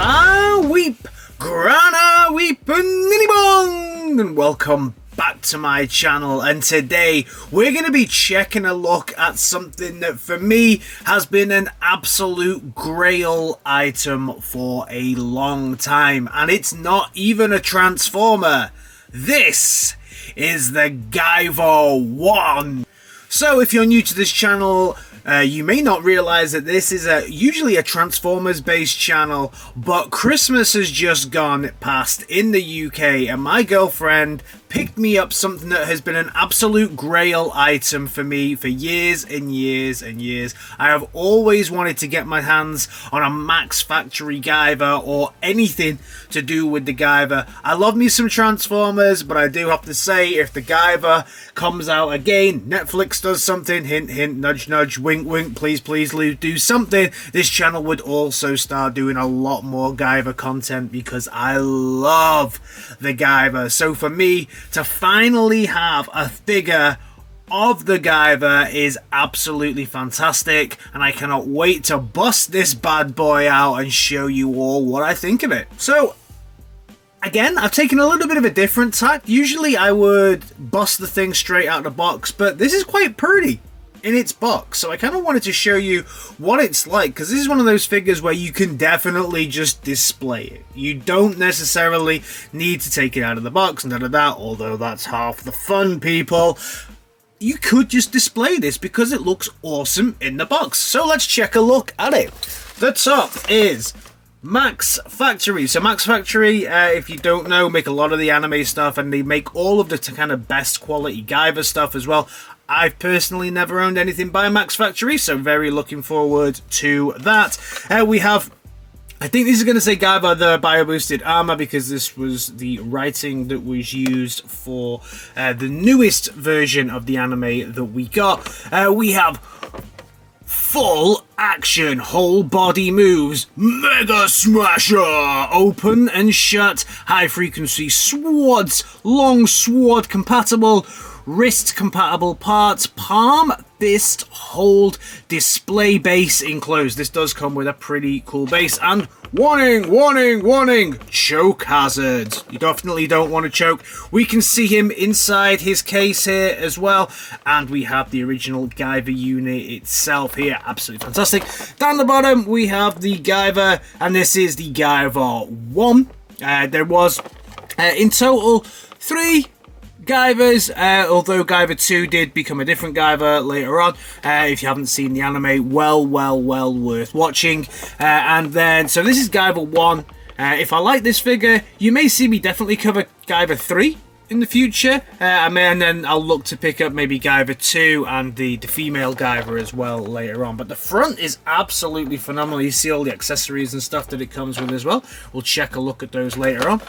Weep, Grana, Weep, and Ninibong, and welcome back to my channel. And today we're going to be checking a look at something that for me has been an absolute grail item for a long time, and it's not even a transformer. This is the Guyver 1. So if you're new to this channel, you may not realize that this is usually a Transformers based channel, but Christmas has just gone past in the UK and my girlfriend picked me up something that has been an absolute grail item for me for years and years and years. I have always wanted to get my hands on a Max Factory Guyver or anything to do with the Guyver. I love me some Transformers, but I do have to say, if the Guyver comes out again, Netflix does something, hint hint, nudge nudge, wink wink, please please do something, this channel would also start doing a lot more Guyver content because I love the Guyver. So for me to finally have a figure of the Guyver is absolutely fantastic, and I cannot wait to bust this bad boy out and show you all what I think of it. So again, I've taken a little bit of a different tack. Usually I would bust the thing straight out of the box, but this is quite pretty in its box, so I kind of wanted to show you what it's like, because this is one of those figures where you can definitely just display it. You don't necessarily need to take it out of the box and although that's half the fun, people. You could just display this because it looks awesome in the box. So let's check a look at it. The top is Max Factory. So Max Factory, if you don't know, make a lot of the anime stuff, and they make all of the kind of best quality Guyver stuff as well. I've personally never owned anything by Max Factory, so very looking forward to that. We have, I think this is going to say Guyver the Bio Boosted Armor, because this was the writing that was used for the newest version of the anime that we got. We have full action, whole body moves, Mega Smasher, open and shut, high frequency swords, long sword compatible, wrist compatible parts, palm, fist, hold, display base enclosed. This does come with a pretty cool base, and warning, warning, warning, choke hazard. You definitely don't want to choke. We can see him inside his case here as well, and we have the original Guyver unit itself here. Absolutely fantastic. Down the bottom we have the Guyver, and this is the Guyver 1. There was in total 3 Guyvers, although Guyver 2 did become a different Guyver later on. If you haven't seen the anime, well worth watching. And then, so this is Guyver 1. If I like this figure, you may see me definitely cover Guyver 3 in the future. And then I'll look to pick up maybe Guyver 2 and the female Guyver as well later on. But the front is absolutely phenomenal. You see all the accessories and stuff that it comes with as well. We'll check a look at those later on.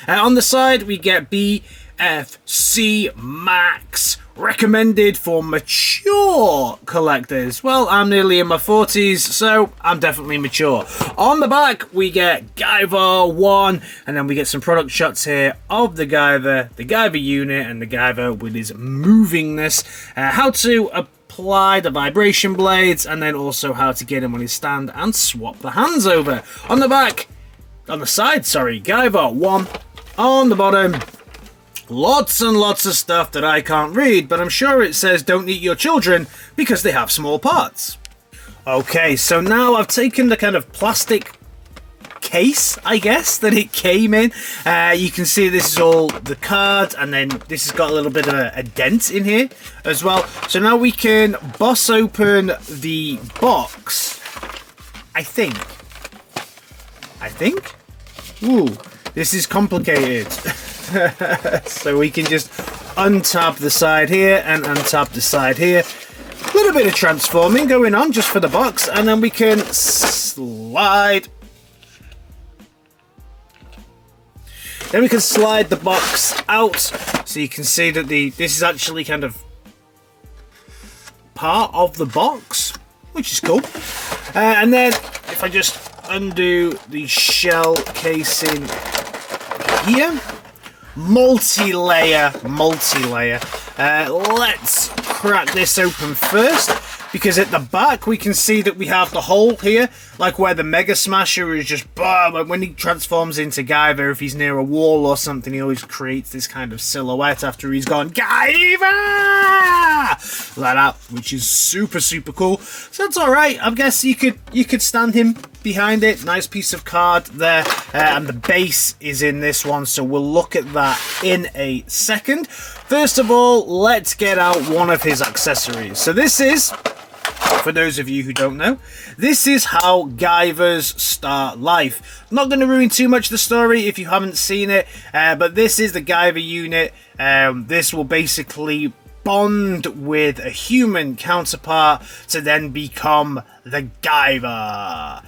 On the side, we get BFC Max, recommended for mature collectors. Well, I'm nearly in my 40s, so I'm definitely mature. On the back, we get Guyver 1, and then we get some product shots here of the Guyver unit, and the Guyver with his movingness, how to apply the vibration blades, and then also how to get him on his stand and swap the hands over. On the side, Guyver 1. On the bottom, lots and lots of stuff that I can't read, but I'm sure it says don't eat your children because they have small parts. Okay, so now I've taken the kind of plastic case, I guess, that it came in. You can see this is all the card, and then this has got a little bit of a dent in here as well. So now we can bust open the box, I think. Ooh, this is complicated. So we can just untap the side here and untap the side here. A little bit of transforming going on just for the box, and then we can slide. Then we can slide the box out, so you can see that this is actually kind of part of the box, which is cool. And then if I just undo the shell casing here, multi-layer. Let's crack this open first, because at the back we can see that we have the hole here, like where the Mega Smasher is just, when he transforms into Guyver, if he's near a wall or something, he always creates this kind of silhouette after he's gone, Guyver! Like that, which is super, super cool. So that's alright. I guess you could stand him behind it. Nice piece of card there. And the base is in this one, so we'll look at that in a second. First of all, let's get out one of his accessories. So this is, for those of you who don't know, this is how Guyvers start life. I'm not going to ruin too much of the story if you haven't seen it, but this is the Guyver unit. This will basically bond with a human counterpart to then become the Guyver.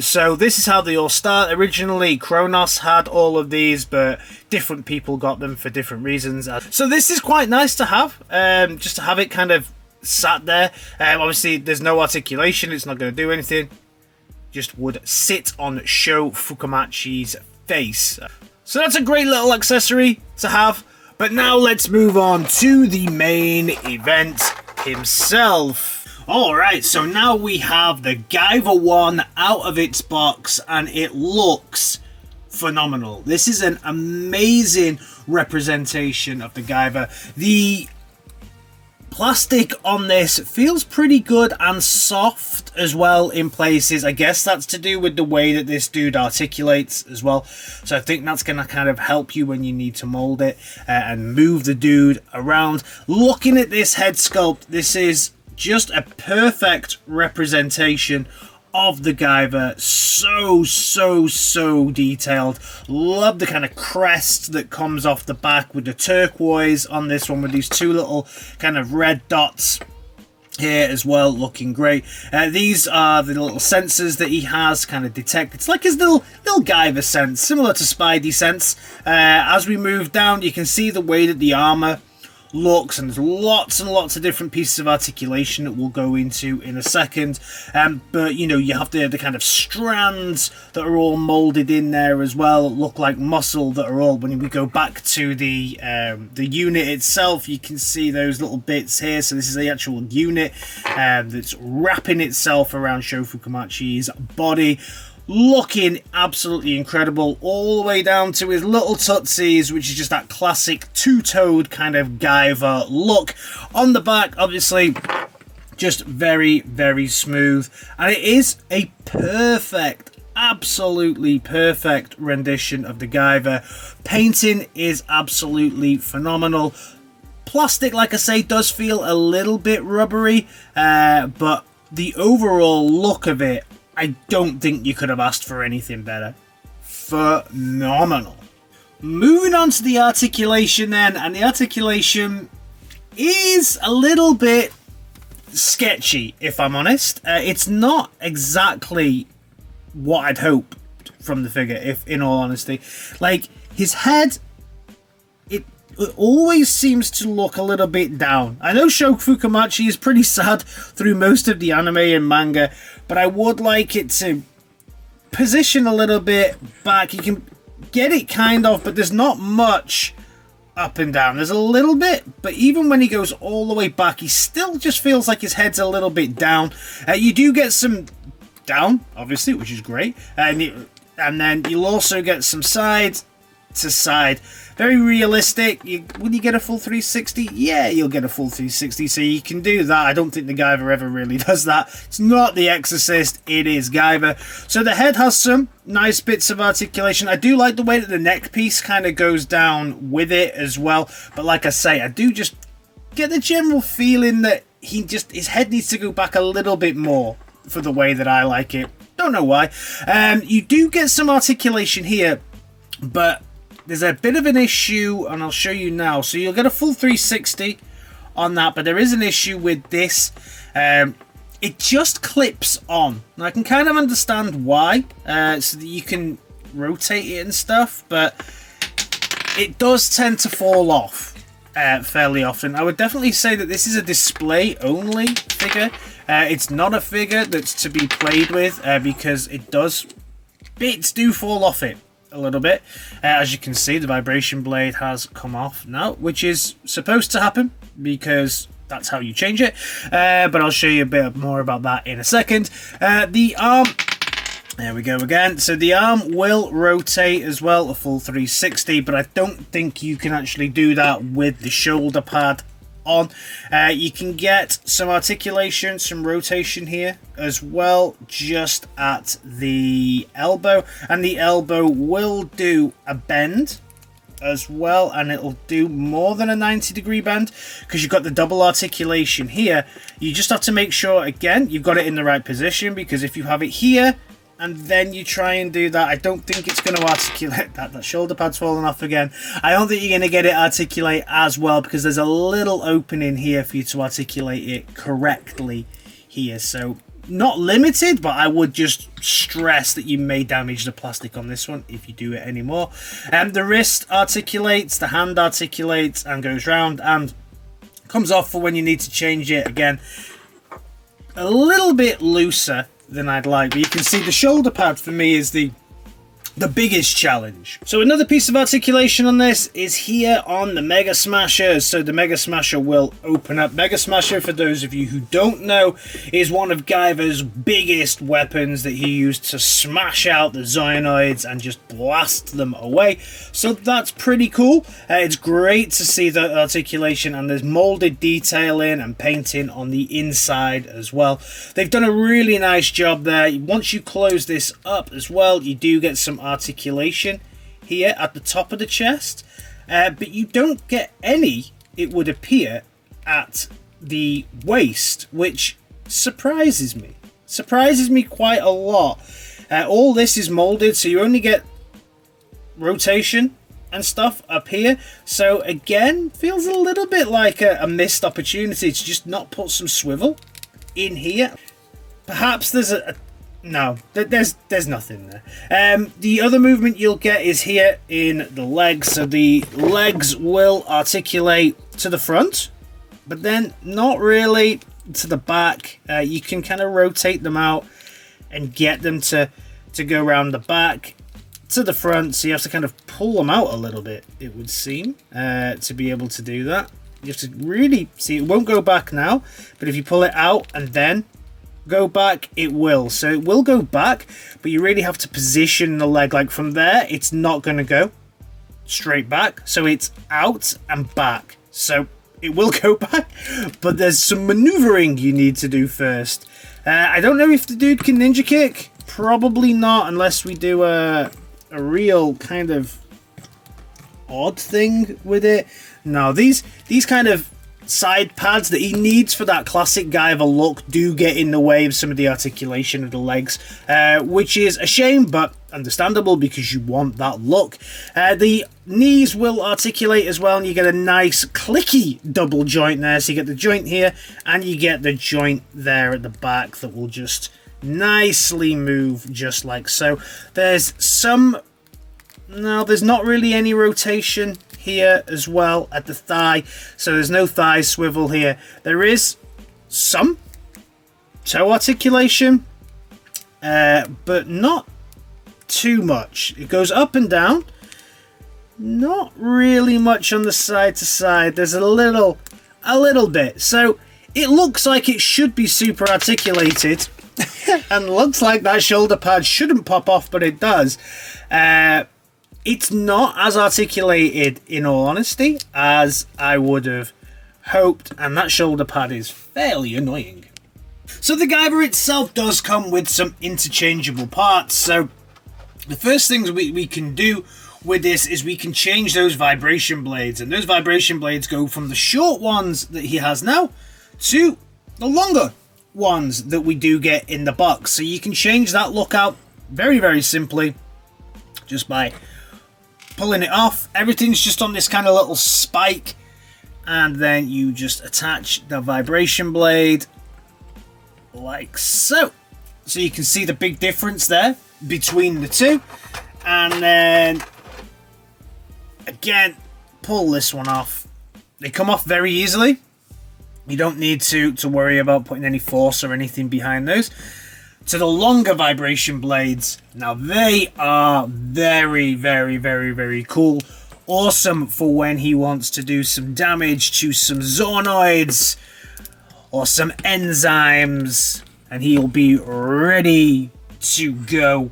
So this is how they all start. Originally, Kronos had all of these, but different people got them for different reasons. So this is quite nice to have, just to have it kind of sat there. Obviously, there's no articulation. It's not going to do anything. Just would sit on Sho Fukumachi's face. So that's a great little accessory to have. But now let's move on to the main event himself. Alright, so now we have the Guyver 1 out of its box, and it looks phenomenal. This is an amazing representation of the Guyver. The plastic on this feels pretty good and soft as well in places. I guess that's to do with the way that this dude articulates as well. So I think that's going to kind of help you when you need to mold it and move the dude around. Looking at this head sculpt, this is just a perfect representation of the Guyver. So detailed. Love the kind of crest that comes off the back with the turquoise on this one, with these two little kind of red dots here as well, looking great. These are the little sensors that he has, kind of detect. It's like his little Guyver sense, similar to Spidey sense. As we move down, you can see the way that the armor looks, and there's lots and lots of different pieces of articulation that we'll go into in a second. But you know, you have the kind of strands that are all molded in there as well, that look like muscle, that are all, when we go back to the unit itself, you can see those little bits here. So this is the actual unit that's wrapping itself around Sho Fukumachi's body. Looking absolutely incredible, all the way down to his little tootsies, which is just that classic two-toed kind of Guyver look. On the back, obviously, just very smooth, and it is a perfect, absolutely perfect rendition of the Guyver. Painting is absolutely phenomenal. Plastic, like I say, does feel a little bit rubbery, but the overall look of it, I don't think you could have asked for anything better. Phenomenal. Moving on to the articulation then, and the articulation is a little bit sketchy, if I'm honest. It's not exactly what I'd hoped from the figure, if in all honesty. Like, his head, it always seems to look a little bit down. I know Sho Fukumachi is pretty sad through most of the anime and manga, but I would like it to position a little bit back. You can get it kind of, but there's not much up and down. There's a little bit, but even when he goes all the way back, he still just feels like his head's a little bit down. You do get some down, obviously, which is great, and then you'll also get some side to side. Very realistic. Will you get a full 360? Yeah, you'll get a full 360, so you can do that. I don't think the Guyver ever really does that. It's not the Exorcist, it is Guyver. So the head has some nice bits of articulation. I do like the way that the neck piece kind of goes down with it as well. But like I say, I do just get the general feeling that his head needs to go back a little bit more for the way that I like it. Don't know why. You do get some articulation here, but there's a bit of an issue, and I'll show you now. So you'll get a full 360 on that, but there is an issue with this. It just clips on. Now, I can kind of understand why, so that you can rotate it and stuff, but it does tend to fall off fairly often. I would definitely say that this is a display-only figure. It's not a figure that's to be played with, because bits do fall off it a little bit. As you can see, the vibration blade has come off now, which is supposed to happen because that's how you change it. But I'll show you a bit more about that in a second. The arm, there we go again. So the arm will rotate as well, a full 360, but I don't think you can actually do that with the shoulder pad on. You can get some articulation, some rotation here as well, just at the elbow, and the elbow will do a bend as well, and it'll do more than a 90-degree bend because you've got the double articulation here. You just have to make sure, again, you've got it in the right position, because if you have it here and then you try and do that, I don't think it's going to articulate. That shoulder pad's falling off again. I don't think you're going to get it articulate as well, because there's a little opening here for you to articulate it correctly here. So not limited, but I would just stress that you may damage the plastic on this one if you do it anymore. The wrist articulates, the hand articulates and goes round and comes off for when you need to change it. Again, a little bit looser than I'd like, but you can see the shoulder pad for me is the biggest challenge. So another piece of articulation on this is here on the Mega Smasher. So the Mega Smasher will open up. Mega Smasher, for those of you who don't know, is one of Guyver's biggest weapons that he used to smash out the Zoanoids and just blast them away. So that's pretty cool. It's great to see the articulation, and there's molded detailing and painting on the inside as well. They've done a really nice job there. Once you close this up as well, you do get some articulation here at the top of the chest, but you don't get any, it would appear, at the waist, which surprises me quite a lot. All this is molded, so you only get rotation and stuff up here. So again, feels a little bit like a missed opportunity to just not put some swivel in here. Perhaps there's no, there's nothing there. The other movement you'll get is here in the legs. So the legs will articulate to the front, but then not really to the back. You can kind of rotate them out and get them to go around the back to the front. So you have to kind of pull them out a little bit, it would seem, to be able to do that. You have to really see, it won't go back now, but if you pull it out and then go back, it will. So it will go back, but you really have to position the leg. Like from there, it's not going to go straight back. So it's out and back. So it will go back, but there's some maneuvering you need to do first. I don't know if the dude can ninja kick. Probably not, unless we do a real kind of odd thing with it. No, these kind of side pads that he needs for that classic Guyver look do get in the way of some of the articulation of the legs, which is a shame, but understandable because you want that look. The knees will articulate as well, and you get a nice clicky double joint there. So you get the joint here and you get the joint there at the back that will just nicely move just like so. There's not really any rotation here as well at the thigh, so there's no thigh swivel here. There is some toe articulation, but not too much. It goes up and down, not really much on the side to side. There's a little bit, so it looks like it should be super articulated and looks like that shoulder pad shouldn't pop off, but it does. It's not as articulated, in all honesty, as I would have hoped, and that shoulder pad is fairly annoying. So the Guyver itself does come with some interchangeable parts. So the first things we can do with this is we can change those vibration blades, and those vibration blades go from the short ones that he has now to the longer ones that we do get in the box. So you can change that look out very, very simply just by pulling it off. Everything's just on this kind of little spike, and then you just attach the vibration blade like so. So you can see the big difference there between the two, and then again pull this one off. They come off very easily. You don't need to worry about putting any force or anything behind those. To the longer vibration blades, now they are very, very, very, very cool. Awesome for when he wants to do some damage to some Zoanoids or some enzymes, and he'll be ready to go.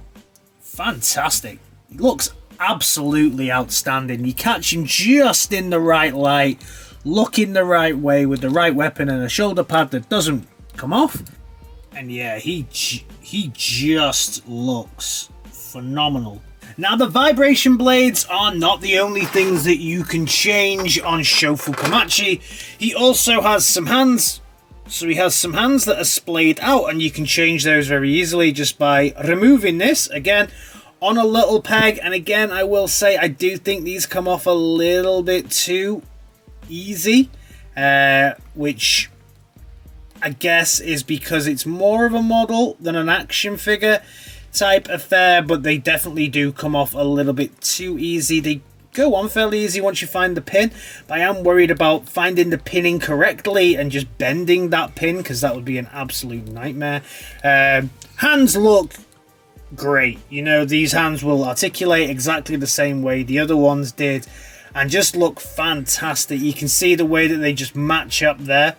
Fantastic. He looks absolutely outstanding. You catch him just in the right light, looking the right way with the right weapon and a shoulder pad that doesn't come off. And yeah, he just looks phenomenal. Now, the vibration blades are not the only things that you can change on Shofu Komachi. He also has some hands. So he has some hands that are splayed out, and you can change those very easily just by removing this, again, on a little peg. And again, I will say, I do think these come off a little bit too easy, which I guess is because it's more of a model than an action figure type affair, but they definitely do come off a little bit too easy. They go on fairly easy once you find the pin, but I am worried about finding the pinning correctly and just bending that pin, because that would be an absolute nightmare. Hands look great. You know, these hands will articulate exactly the same way the other ones did and just look fantastic. You can see the way that they just match up there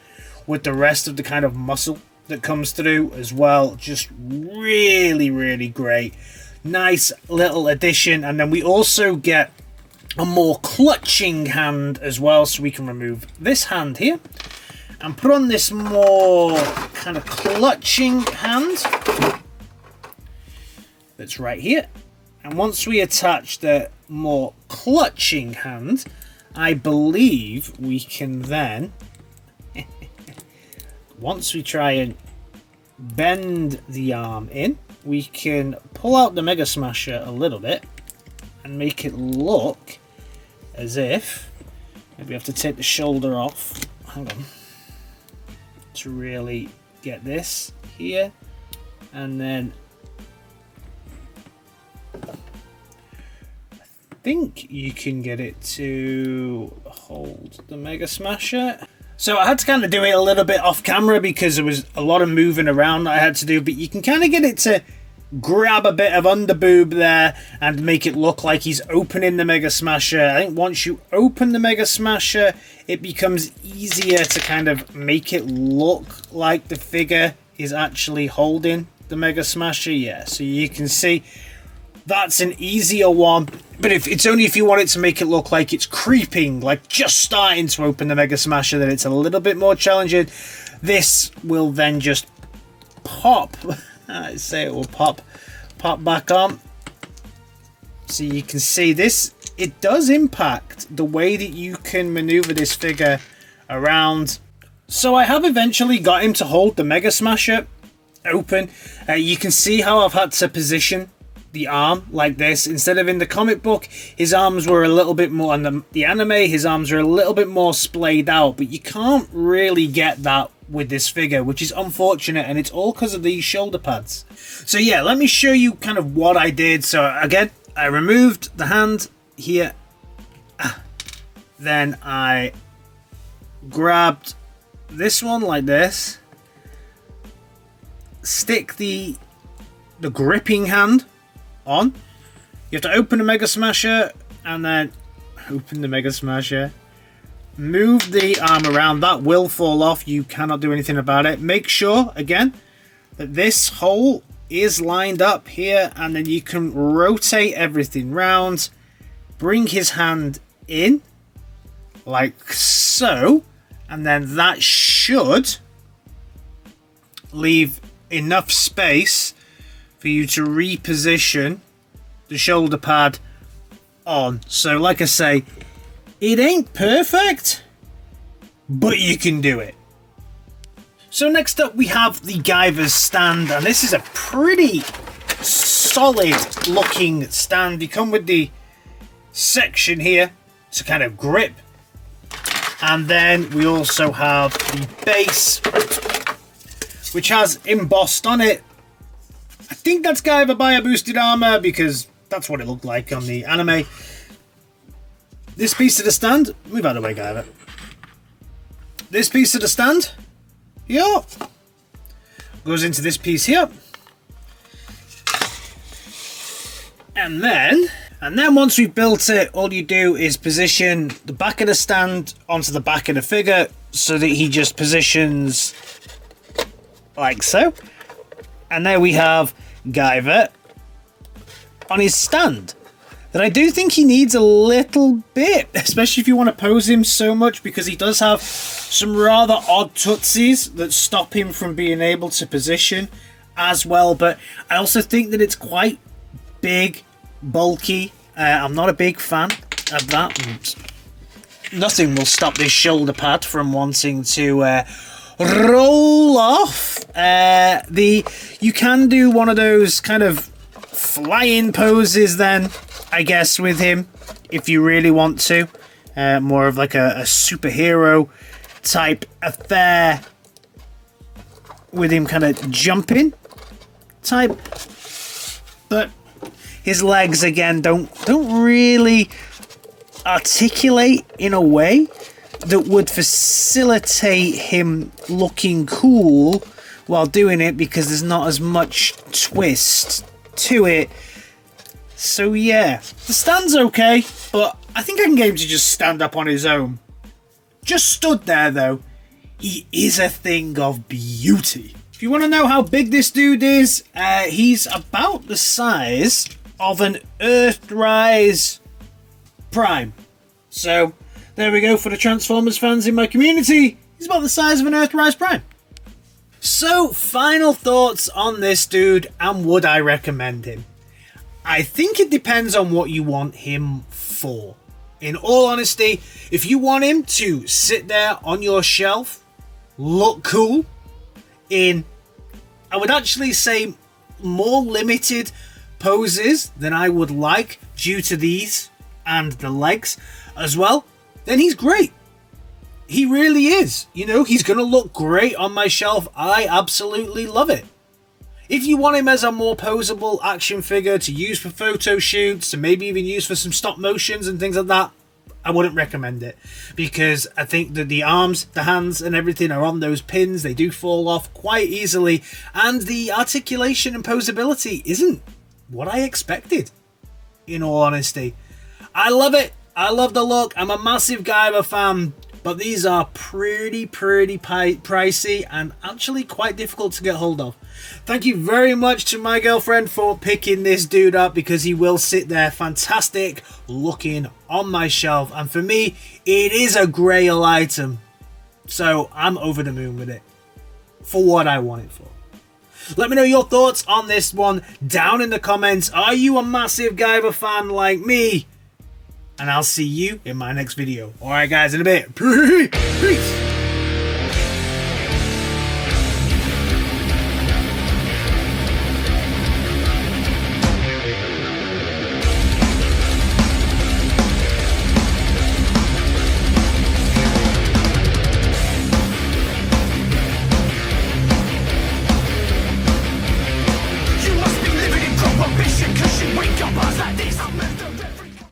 with the rest of the kind of muscle that comes through as well. Just really, really great. Nice little addition. And then we also get a more clutching hand as well, so we can remove this hand here and put on this more kind of clutching hand that's right here. And once we attach the more clutching hand, I believe we can then once we try and bend the arm in, we can pull out the Mega Smasher a little bit and make it look as if, maybe we have to take the shoulder off, hang on, to really get this here, and then I think you can get it to hold the Mega Smasher. So I had to kind of do it a little bit off camera because there was a lot of moving around that I had to do, but you can kind of get it to grab a bit of underboob there and make it look like he's opening the Mega Smasher. I think once you open the Mega Smasher, it becomes easier to kind of make it look like the figure is actually holding the Mega Smasher. Yeah, so you can see that's an easier one, but if it's only if you want it to make it look like it's creeping, like just starting to open the Mega Smasher, then it's a little bit more challenging. This will then just pop. I say it will pop back on. So you can see this, it does impact the way that you can maneuver this figure around. So I have eventually got him to hold the Mega Smasher open. You can see how I've had to position the arm like this. Instead of in the comic book, his arms were a little bit more, on the anime, his arms are a little bit more splayed out, but you can't really get that with this figure, which is unfortunate, and it's all because of these shoulder pads. So yeah, let me show you kind of what I did. So again, I removed the hand here, then I grabbed this one like this, stick the gripping hand on. You have to open the Mega Smasher and then open the Mega Smasher. Move the arm around. That will fall off. You cannot do anything about it. Make sure, again, that this hole is lined up here, and then you can rotate everything round. Bring his hand in, like so, and then that should leave enough space for you to reposition the shoulder pad on. So like I say, it ain't perfect, but you can do it. So next up we have the Guyver's stand, and this is a pretty solid looking stand. You come with the section here to kind of grip, and then we also have the base, which has embossed on it, I think that's Guyver by a boosted armor, because that's what it looked like on the anime. This piece of the stand, move out of the way, Guyver. This piece of the stand, yeah, goes into this piece here. And then once we've built it, all you do is position the back of the stand onto the back of the figure, so that he just positions like so. And there we have Guyver on his stand. That I do think he needs a little bit, especially if you want to pose him so much, because he does have some rather odd tootsies that stop him from being able to position as well. But I also think that it's quite big, bulky. I'm not a big fan of that. Nothing will stop this shoulder pad from wanting to roll off. You can do one of those kind of flying poses then, I guess, with him, if you really want to. More of like a superhero type affair with him kind of jumping type. But his legs, again, don't really articulate in a way that would facilitate him looking cool while doing it, because there's not as much twist to it. So yeah, the stand's okay, but I think I can get him to just stand up on his own. Just stood there though, he is a thing of beauty. If you want to know how big this dude is, he's about the size of an Earthrise Prime. So there we go for the Transformers fans in my community. He's about the size of an Earthrise Prime. So final thoughts on this dude, and would I recommend him? I think it depends on what you want him for. In all honesty, if you want him to sit there on your shelf, look cool, in, I would actually say, more limited poses than I would like due to these and the legs as well, then he's great. He really is. You know, he's going to look great on my shelf. I absolutely love it. If you want him as a more posable action figure to use for photo shoots, to maybe even use for some stop motions and things like that, I wouldn't recommend it, because I think that the arms, the hands and everything are on those pins. They do fall off quite easily, and the articulation and posability isn't what I expected, in all honesty. I love it. I love the look. I'm a massive Guyver fan, but these are pretty pricey and actually quite difficult to get hold of. Thank you very much to my girlfriend for picking this dude up, because he will sit there fantastic looking on my shelf, and for me it is a Grail item, so I'm over the moon with it for what I want it for. Let me know your thoughts on this one down in the comments. Are you a massive Guyver fan like me? And I'll see you in my next video. Alright guys, in a bit. Peace!